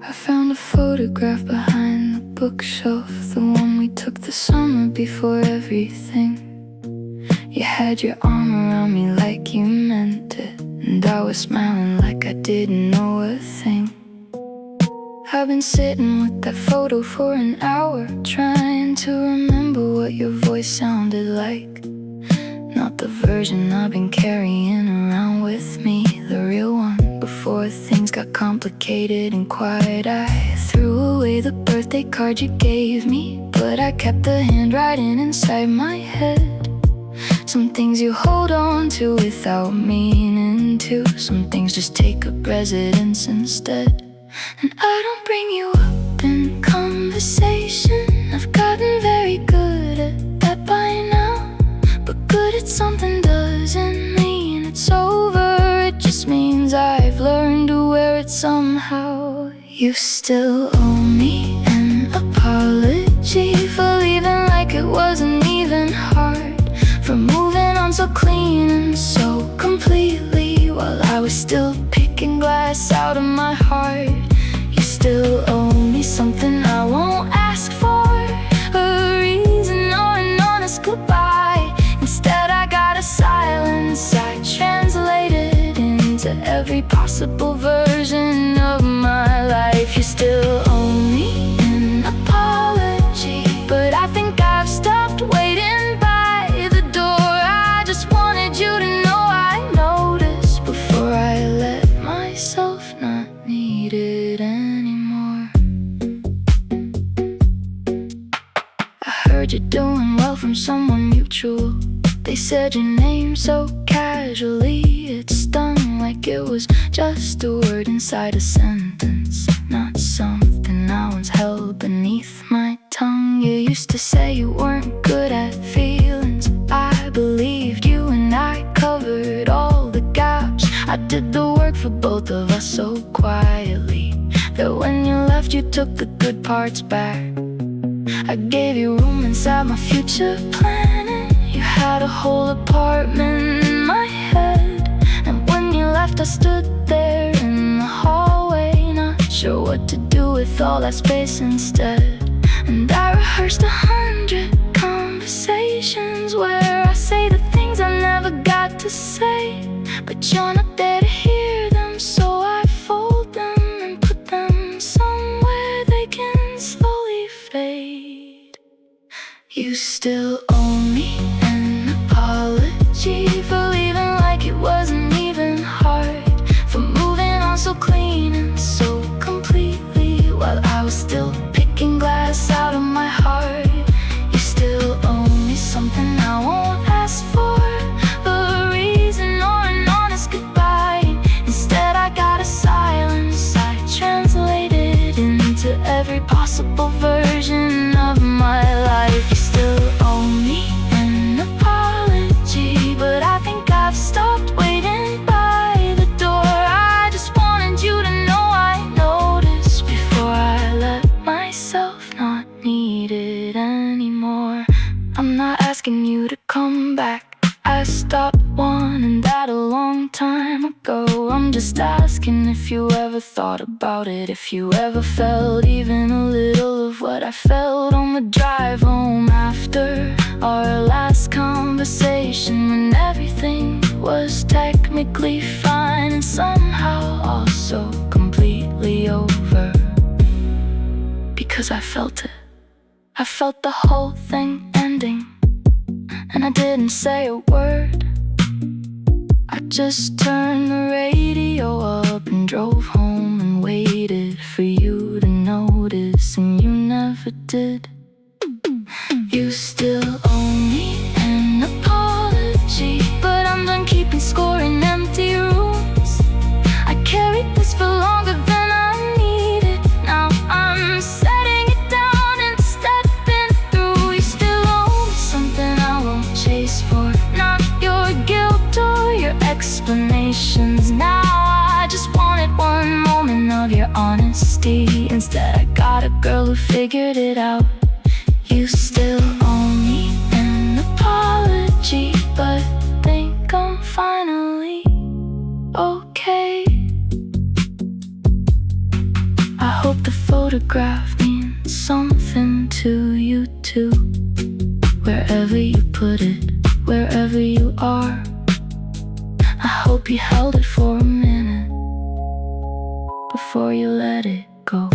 I found a photograph behind the bookshelf, the one we took the summer before everything. You had your arm around me like you meant it, and I was smiling like I didn't know a thing. I've been sitting with that photo for an hour, trying to remember what your voice sounded like. Not the version I've been carrying around with me, the real one. Before things got complicated and quiet, I threw away the birthday card you gave me, but I kept the handwriting inside my head. Some things you hold on to without meaning to. Some things just take up residence instead. And I don't bring you up in conversation, I've gotten very good at that by now. But good at something doesn't mean it's over, it just means I've learned to wear it somehow. You still owe me an apology for leaving like it wasn't even hard, for moving on so clean and so completely, while I was still picking glass out of my heart. You still owe me something I won't ask for, a reason or an honest goodbye. Instead I got a silence I translated into every possible version of my life. You still owe me an apology, but I think I've stopped waiting by the door. I just wanted you to know I noticed before I let myself not need it anymore. I heard you're doing well from someone mutual. They said your name so casually, it stung like it was just a word inside a sentence, not something I once held beneath my tongue. You used to say you weren't good at feelings. I believed you and I covered all the gaps. I did the work for both of us so quietly that when you left you took the good parts back. I gave you room inside my future planning. You had a whole apartment in my head, and when you left I stood there in the hallway, not sure what to do with all that space instead. And I rehearsed 100 conversations where I say the things I never got to say, but you're not there to hear them, so I fold them and put them somewhere they can slowly fade. You still owe me an apology for leaving like it wasn't even hard, for moving on so clean and so completely, while I was still picking glass out of my heart. You still owe me something I won't ask for, a reason or an honest goodbye. Instead I got a silence I translated into every possible version of my life. You still owe me an apology, but I think I've stopped waiting by the door. I just wanted you to know I noticed before I let myself not need it anymore. I'm not asking you to come back, I stopped wanting that a long time ago. I'm just asking if you ever thought about it, if you ever felt even a little of what I felt on the drive home after our last conversation, when everything was technically fine and somehow also completely over. Because I felt it, I felt the whole thing ending, and I didn't say a word. I just turned the radio up and drove home and waited for you to notice, and you never did. You still owe me an apology, but I'm done keeping score in empty rooms. I carried this for longer than I needed. Now I'm setting it down and stepping through. You still owe me something I won't chase for, not your guilt or your explanations. Now I just wanted one moment of your honesty. Instead I got a girl who figured it out. You still owe me an apology, but think I'm finally okay. I hope photograph means something to you too. Wherever you put it, wherever you are, I hope you held it for a minute before you let it go.